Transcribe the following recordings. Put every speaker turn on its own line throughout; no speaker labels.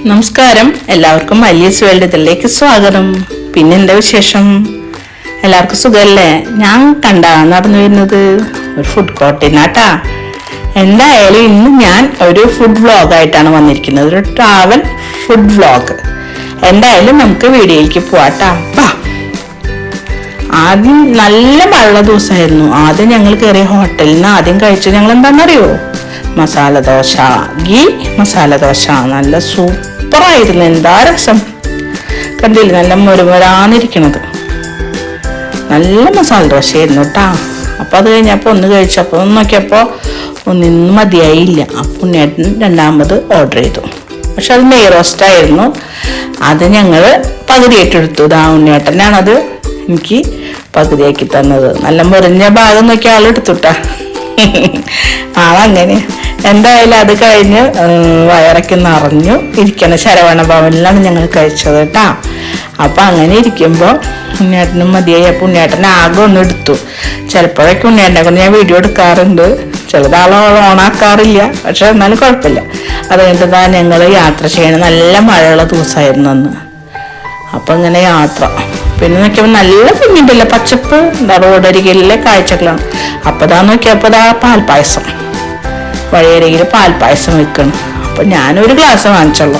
നമസ്കാരം, എല്ലാവർക്കും മല്ലീസ് വേൾഡിലേക്ക് സ്വാഗതം. പിന്നെ എന്താ വിശേഷം? എല്ലാവർക്കും സുഖമല്ലേ? ഞാൻ നടന്നു വരുന്നത് ഒരു ഫുഡ് കോർട്ടിനാട്ടാ. എന്തായാലും ഇന്ന് ഞാൻ ഒരു ഫുഡ് വ്ളോഗായിട്ടാണ് വന്നിരിക്കുന്നത്, ഒരു ട്രാവൽ ഫുഡ് വ്ളോഗ്. എന്തായാലും നമുക്ക് വീഡിയോയിലേക്ക് പോവാട്ടാ. ആദ്യം നല്ല മഴയുള്ള ദിവസമായിരുന്നു. ആദ്യം ഞങ്ങൾ കയറിയ ഹോട്ടലിൽ നിന്ന് ആദ്യം കഴിച്ചത് ഞങ്ങൾ എന്താണെന്നറിയോ? മസാല ദോശ, ഗീ മസാല ദോശ. നല്ല സൂപ്പറായിരുന്നു. എന്താ രസം കണ്ടില്ല, നല്ല മുരുമുരാന്നിരിക്കണത്. നല്ല മസാല ദോശയായിരുന്നു കേട്ടാ. അപ്പം അത് കഴിഞ്ഞപ്പോൾ ഒന്ന് കഴിച്ചപ്പോൾ ഒന്ന് നോക്കിയപ്പോൾ ഒന്നിന്നും മതിയായില്ല. അപ്പം ഉണ്ണിയേട്ടൻ രണ്ടാമത് ഓർഡർ ചെയ്തു. പക്ഷെ അത് നെയ് റോസ്റ്റായിരുന്നു. അത് ഞങ്ങൾ പകുതിയായിട്ട് എടുത്തു. ഉണ്ണിയേട്ടനാണത് എനിക്ക് പകുതിയാക്കി തന്നത്. നല്ല മുറിഞ്ഞ ഭാഗം നോക്കി ആളെടുത്തുട്ടാ. ആളങ്ങനെ. എന്തായാലും അത് കഴിഞ്ഞ് വയറൊക്കെ നിറഞ്ഞു ഇരിക്കണ ശരവണ ഭവനിലാണ് ഞങ്ങൾ കഴിച്ചത് കേട്ടാ. അപ്പൊ അങ്ങനെ ഇരിക്കുമ്പോൾ ഉണ്ണിയേട്ടനും മതിയായി. അപ്പൊ ഉണ്ണിയേട്ടൻ ആകെ ഒന്ന് എടുത്തു. ചിലപ്പോഴൊക്കെ ഉണ്ണിയേട്ടനെ കൊണ്ട് ഞാൻ വീഡിയോ എടുക്കാറുണ്ട്, ചിലതാളെ ഓണാക്കാറില്ല. പക്ഷെ എന്നാലും കുഴപ്പമില്ല. അത് കഴിഞ്ഞിട്ട് ഞങ്ങൾ യാത്ര ചെയ്യണം. നല്ല മഴയുള്ള ദിവസമായിരുന്നു അന്ന്. അപ്പൊ ഇങ്ങനെ യാത്ര. പിന്നെ നോക്കിയപ്പോൾ നല്ല കുഞ്ഞിട്ടില്ല, പച്ചപ്പ് റോഡരികിലെ കാഴ്ചകളാണ്. അപ്പൊ നോക്കിയപ്പോ പാൽപ്പായസം, വഴിയരികിൽ പാൽപ്പായസം വെക്കണം. അപ്പൊ ഞാനൊരു ഗ്ലാസ് വാങ്ങിച്ചുള്ളൂ.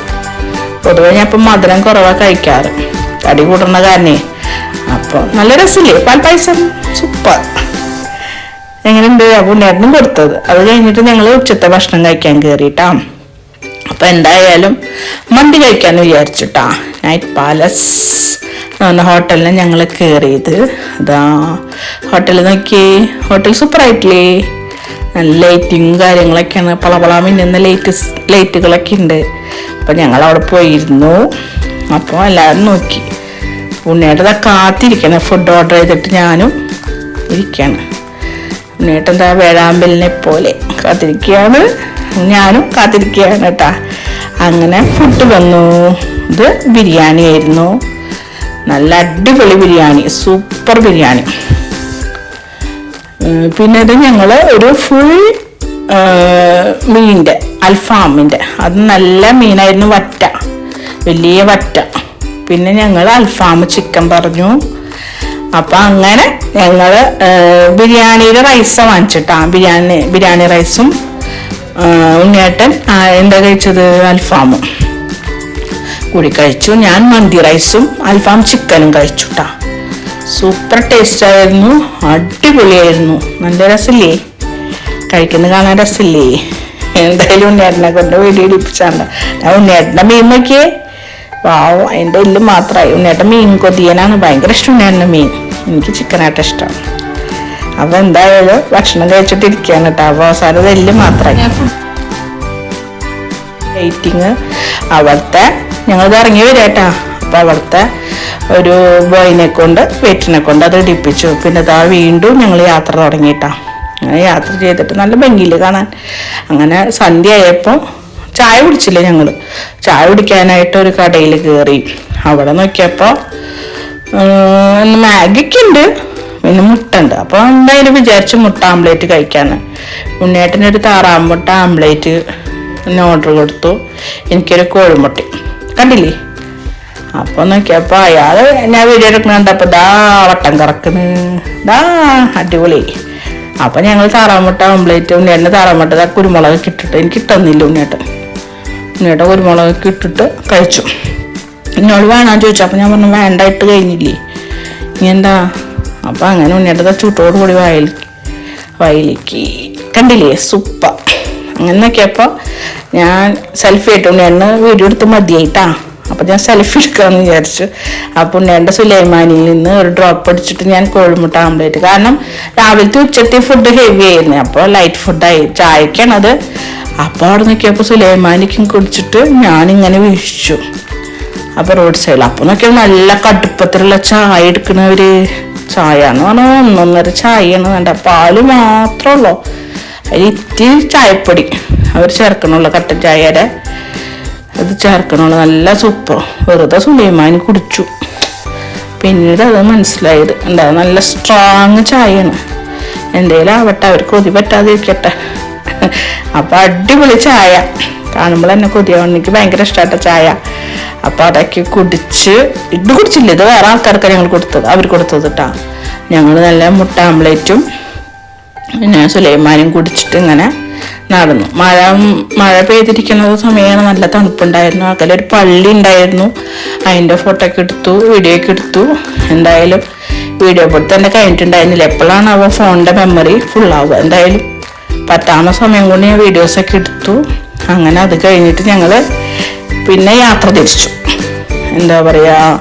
പൊതുവെ ഞാൻ ഇപ്പം മധുരം കുറവാണ് കഴിക്കാറ്, തടി കൂട്ടുന്ന കാരണേ. അപ്പൊ നല്ല രസമില്ലേ പാൽപ്പായസം? സൂപ്പർ. എങ്ങനെയുണ്ട്? അപ്പൊ ഉണ്ണിയേട്ടനും കൊടുത്തത്. അത് കഴിഞ്ഞിട്ട് ഞങ്ങൾ ഉച്ചത്തെ ഭക്ഷണം കഴിക്കാൻ കയറിയിട്ടാ. അപ്പൊ എന്തായാലും മന്തി കഴിക്കാന്ന് വിചാരിച്ചിട്ടാ. നൈറ്റ് പാലസ് എന്ന ഹോട്ടലിന് ഞങ്ങൾ കയറിയത്. അതാ ഹോട്ടലിൽ നോക്കി, ഹോട്ടൽ സൂപ്പറായിട്ടില്ലേ? നല്ല ലൈറ്റിങ്ങും കാര്യങ്ങളൊക്കെയാണ്. പളപള മിന്നുന്ന ലൈറ്റുകളൊക്കെ ഉണ്ട്. അപ്പം ഞങ്ങൾ അവിടെ പോയിരുന്നു. അപ്പോൾ എല്ലാവരും നോക്കി. ഉണ്ണിയേട്ടൻ കാത്തിരിക്കണം. ഫുഡ് ഓർഡർ ചെയ്തിട്ട് ഞാനും ഇരിക്കുകയാണ്. ഉണ്ണിയേട്ടൻ എന്താ വേഴാമ്പലിനെ പോലെ കാത്തിരിക്കുകയാണ്, ഞാനും കാത്തിരിക്കുകയാണ് കേട്ടാ. അങ്ങനെ ഫുഡ് വന്നു. ഇത് ബിരിയാണി ആയിരുന്നു. നല്ല അടിപൊളി ബിരിയാണി, സൂപ്പർ ബിരിയാണി. പിന്നെ ഇത് ഞങ്ങൾ ഒരു ഫുൾ മീനിൻ്റെ അൽഫാമിൻ്റെ, അത് നല്ല മീനായിരുന്നു, വറ്റ, വലിയ വറ്റ. പിന്നെ ഞങ്ങൾ അൽഫാം ചിക്കൻ പറഞ്ഞു. അപ്പം അങ്ങനെ ഞങ്ങൾ ബിരിയാണിയുടെ റൈസ് വാങ്ങിച്ചിട്ടാ. ബിരിയാണി റൈസും ഉണ്ണിയേട്ടൻ എന്താ കഴിച്ചത്? അൽഫാമും കൂടി കഴിച്ചു. ഞാൻ മന്തി റൈസും അൽഫാം ചിക്കനും കഴിച്ചുട്ടാ. സൂപ്പർ ടേസ്റ്റ് ആയിരുന്നു, അടിപൊളിയായിരുന്നു. നല്ല രസമില്ലേ? കഴിക്കുന്നത് കാണാൻ രസമില്ലേ? എന്തായാലും ഉണ്ണിയേട്ടനെ കൊണ്ട് വീഡിയോ ഇടിപ്പിച്ചാണ്ട. ഞാൻ ഉണ്ണിയേട്ടൻ്റെ മീൻ നോക്കിയേ, വാവ്, അതിൻ്റെ എല്ല് മാത്രമായി. ഉണ്ണിയേട്ടൻ മീൻ കൊതിയനാണ്, ഭയങ്കര ഇഷ്ടം ഉണ്ണിയേട്ടൻ്റെ മീൻ. എനിക്ക് ചിക്കനായിട്ട് ഇഷ്ടമാണ്. അപ്പൊ എന്തായാലും ഭക്ഷണം കഴിച്ചിട്ടിരിക്കുകയാണ് കേട്ടോ. അപ്പൊ അവസാനം എല്ല് മാത്രമായി. വെയിറ്റിങ് അവിടുത്തെ ഞങ്ങളിത് ഇറങ്ങി വരാട്ടാ. അപ്പൊ അവിടുത്തെ ഒരു ബോയിനെ കൊണ്ട് വെയിറ്റിനെ കൊണ്ട് അത് ഇടിപ്പിച്ചു. പിന്നെ വീണ്ടും ഞങ്ങൾ യാത്ര തുടങ്ങിയിട്ടാ. അങ്ങനെ യാത്ര ചെയ്തിട്ട് നല്ല ഭംഗിയില് കാണാൻ. അങ്ങനെ സന്ധ്യ ആയപ്പോൾ ചായ കുടിച്ചില്ല. ഞങ്ങൾ ചായ കുടിക്കാനായിട്ട് ഒരു കടയിൽ കയറി. അവിടെ നോക്കിയപ്പോൾ മാഗിക്ക് ഉണ്ട്, പിന്നെ മുട്ട ഉണ്ട്. അപ്പോൾ എന്തായാലും വിചാരിച്ച് മുട്ട ആംപ്ലേറ്റ് കഴിക്കാന്ന്. ഉണ്ണിയേട്ടനൊരു താറാമുട്ട ആംപ്ലേറ്റ് ഓർഡർ കൊടുത്തു. എനിക്കൊരു കോഴിമുട്ട കണ്ടില്ലേ. അപ്പൊ നോക്കിയപ്പോ അയാള് ഞാൻ വീഡിയോ എടുക്കണുണ്ടപ്പോ വട്ടം കറക്കണ്. അടിപൊളി. അപ്പൊ ഞങ്ങൾ താറാമുട്ട ഓംപ്ലേറ്റ്, ഉണ്ണിയേട്ടന് താറാമുട്ട കുരുമുളക് ഇട്ടിട്ട്, എനിക്ക് ഇട്ടൊന്നില്ല ഉണ്ണിയേട്ടൻ കുരുമുളക് ഇട്ടിട്ട് കഴിച്ചു. എന്നോട് വേണാന്ന് ചോദിച്ചു. അപ്പൊ ഞാൻ പറഞ്ഞു വേണ്ട, ഇട്ട് കഴിഞ്ഞില്ലേ, ഇനി എന്താ? അപ്പൊ അങ്ങനെ ഉണ്ണിയേട്ട ചൂട്ടോട് കൂടി വായിലേക്ക് കണ്ടില്ലേ, സൂപ്പർ. അങ്ങനെ നോക്കിയപ്പോ ഞാൻ സെൽഫി ആയിട്ട് ഉണ്ണിയേട്ടന് വീഡിയോ എടുത്ത് മതിയായിട്ടാ. അപ്പൊ ഞാൻ സെൽഫി എടുക്കാമെന്ന് വിചാരിച്ചു. അപ്പൊ ഉണ്ണിയേട്ടൻ്റെ സുലൈമാനിയിൽ നിന്ന് ഒരു ഡ്രോപ്പ് അടിച്ചിട്ട് ഞാൻ കോഴിമുട്ട ആംപ്ലേറ്റ്. കാരണം രാവിലത്തെ ഉച്ചത്തെ ഫുഡ് ഹെവി ആയിരുന്നു. അപ്പോൾ ലൈറ്റ് ഫുഡായി, ചായക്കാണത്. അപ്പോൾ അവിടെ നോക്കിയപ്പോൾ സുലൈമാനിക്കും കുടിച്ചിട്ട് ഞാനിങ്ങനെ വീഴിച്ചു. അപ്പൊ റോഡ് സൈഡിൽ. അപ്പൊ നോക്കിയപ്പോൾ നല്ല കടുപ്പത്തിലുള്ള ചായ എടുക്കണവര്. ചായ എന്ന് പറഞ്ഞാൽ 1.5 ചായയാണ്, വേണ്ട പാല് മാത്രമുള്ളൂ. അതിൽ ഇത്തിരി ചായപ്പൊടി അവർ ചേർക്കണുള്ളൂ, കട്ടൻ ചായയുടെ അത് ചേർക്കണുള്ളൂ. നല്ല സൂപ്പർ. വെറുതെ സുലൈമാനി കുടിച്ചു. പിന്നീട് അത് മനസ്സിലായത് എന്താ, നല്ല സ്ട്രോങ് ചായയാണ്. എന്തേലും ആവട്ടെ, അവർക്ക് കൊതി പറ്റാതിരിക്കട്ടെ. അപ്പോൾ അടിപൊളി ചായ കാണുമ്പോൾ തന്നെ കൊതിയാവും. എനിക്ക് ഭയങ്കര ഇഷ്ടമായിട്ട ചായ. അപ്പോൾ അതൊക്കെ കുടിച്ച്, ഇത് കുടിച്ചില്ല, ഇത് വേറെ ആൾക്കാർക്ക് ഞങ്ങൾ കൊടുത്തത്, അവർ കൊടുത്തത് കേട്ടോ. ഞങ്ങൾ നല്ല മുട്ട ആംപ്ലേറ്റും പിന്നെ സുലൈമാനും കുടിച്ചിട്ട് ഇങ്ങനെ നടന്നു. മഴ പെയ്തിരിക്കുന്ന സമയമാണ്, നല്ല തണുപ്പുണ്ടായിരുന്നു. അകലൊരു പള്ളി ഉണ്ടായിരുന്നു, അതിൻ്റെ ഫോട്ടോ ഒക്കെ എടുത്തു, വീഡിയോ ഒക്കെ എടുത്തു. എന്തായാലും വീഡിയോ എടുത്ത് തന്നെ കഴിഞ്ഞിട്ടുണ്ടായിരുന്നില്ല. എപ്പോഴാണ് അവ ഫോണിൻ്റെ മെമ്മറി ഫുള്ളാവുക. എന്തായാലും പറ്റാവുന്ന സമയം കൊണ്ട് ഞാൻ വീഡിയോസൊക്കെ എടുത്തു. അങ്ങനെ അത് കഴിഞ്ഞിട്ട് ഞങ്ങൾ പിന്നെ യാത്ര തിരിച്ചു. എന്താ പറയുക,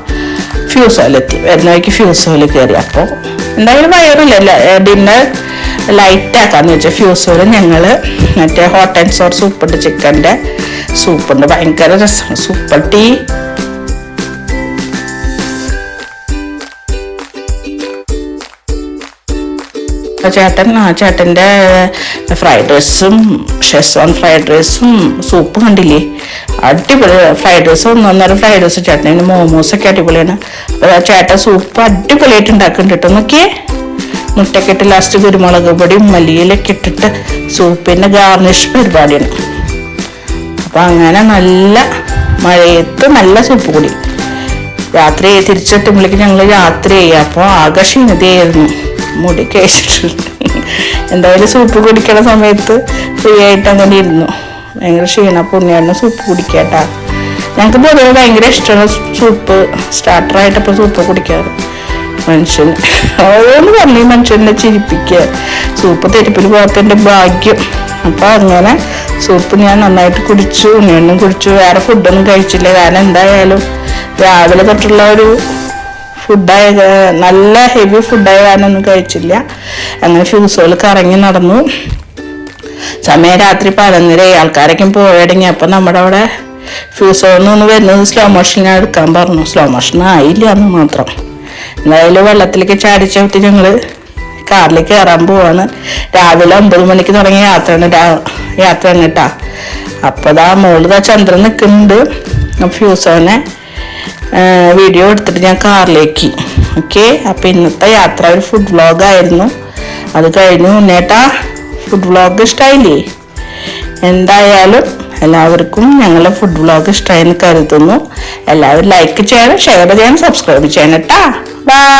ഫ്യൂസോലെത്തി. വരുന്ന വഴിക്ക് ഫ്യൂസോയിൽ കയറി. അപ്പോൾ എന്തായാലും വയറില്ല, ഡിന്നർ ലൈറ്റ് ആക്കാന്ന് വെച്ചാൽ ഫ്യൂസോല് ഞങ്ങൾ മറ്റേ ഹോട്ട് ആൻഡ് സോർ സൂപ്പുണ്ട്, ചിക്കൻ്റെ സൂപ്പുണ്ട്, ഭയങ്കര രസമാണ്. സൂപ്പർ ടീ ചേട്ടൻ്റെ ഫ്രൈഡ് റൈസും ഷെസ്വാൻ ഫ്രൈഡ് റൈസും സൂപ്പ് കണ്ടില്ലേ, അടിപൊളി. ഫ്രൈഡ് റൈസ് 1.5 ഫ്രൈഡ് റൈസ് ചേട്ടന്, മോമോസൊക്കെ അടിപൊളിയാണ്. അപ്പോൾ ചേട്ടൻ സൂപ്പ് അടിപൊളിയായിട്ട് ഉണ്ടാക്കുന്നുണ്ട് കേട്ടോ. നോക്കിയേ, മുട്ടയൊക്കെ ഇട്ട് ലാസ്റ്റ് കുരുമുളക് പൊടിയും മല്ലിയിലൊക്കെ ഇട്ടിട്ട് സൂപ്പിൻ്റെ ഗാർണിഷ് പരിപാടിയാണ്. അപ്പം അങ്ങനെ നല്ല മഴയത്ത് നല്ല സൂപ്പ് കൂടി. രാത്രി തിരിച്ചെത്തുമ്പോഴേക്ക് ഞങ്ങൾ രാത്രി ചെയ്യാം. അപ്പോൾ ആകെ ക്ഷീണിതയായിരുന്നു, മുടി കഴിച്ചിട്ട്. എന്തായാലും സൂപ്പ് കുടിക്കണ സമയത്ത് ഫ്രീ ആയിട്ട് അങ്ങനെ ഇരുന്നു. ഭയങ്കര ക്ഷീണം. പുണ്യാണ് സൂപ്പ് കുടിക്കാട്ടാ. ഞങ്ങൾക്ക് പൊതുവെ ഭയങ്കര ഇഷ്ടമാണ് സൂപ്പ്. സ്റ്റാർട്ടറായിട്ടപ്പോൾ സൂപ്പ് കുടിക്കാറ്. മനുഷ്യൻ ഓരോന്ന് പറഞ്ഞ് മനുഷ്യനെ ചിരിപ്പിക്കുക. സൂപ്പ് തെരുപ്പിൽ പോകത്തിൻ്റെ ഭാഗ്യം. അപ്പോൾ അങ്ങനെ സൂപ്പ് ഞാൻ നന്നായിട്ട് കുടിച്ചു, ഉണ്ണിയൊന്നും കുടിച്ചു. വേറെ ഫുഡൊന്നും കഴിച്ചില്ല, കാരണം എന്തായാലും രാവിലെ തൊട്ടുള്ള ഒരു ഫുഡായ, നല്ല ഹെവി ഫുഡായ കാരണമൊന്നും കഴിച്ചില്ല. അങ്ങനെ ഫ്യൂസോയിൽ കറങ്ങി നടന്നു. സമയം രാത്രി 11:30. ആൾക്കാരൊക്കെ പോയടങ്ങി. അപ്പം നമ്മുടെ അവിടെ ഫ്യൂസോളിൽ നിന്ന് വരുന്നത് സ്ലോ മോഷനിൽ എടുക്കാൻ പറഞ്ഞു. സ്ലോ മോഷൻ ആയില്ല എന്ന് മാത്രം. എന്തായാലും വെള്ളത്തിലേക്ക് ചാടി ചവിട്ടി ഞങ്ങൾ കാറിൽ കയറാൻ പോവാണ്. രാവിലെ 9 മണിക്ക് തുടങ്ങിയ യാത്ര കേട്ടാ. അപ്പോൾ ഇതാ മുകളിൽ ചന്ദ്രൻ നിൽക്കുന്നുണ്ട്. ഫ്യൂസോനെ വീഡിയോ എടുത്തിട്ട് ഞാൻ കാറിലേക്ക്. ഓക്കെ, അപ്പോൾ ഇന്നത്തെ യാത്ര ഒരു ഫുഡ് വ്ളോഗായിരുന്നു. അത് കഴിഞ്ഞു. ഉണ്ണേട്ടാ, ഫുഡ് വ്ളോഗ് ഇഷ്ടമായില്ലേ? എന്തായാലും എല്ലാവർക്കും ഞങ്ങളുടെ ഫുഡ് വ്ളോഗ് ഇഷ്ടമായെന്ന് കരുതുന്നു. എല്ലാവരും ലൈക്ക് ചെയ്യണം, ഷെയർ ചെയ്യണം, സബ്സ്ക്രൈബ് ചെയ്യണം കേട്ടാ. ബൈ.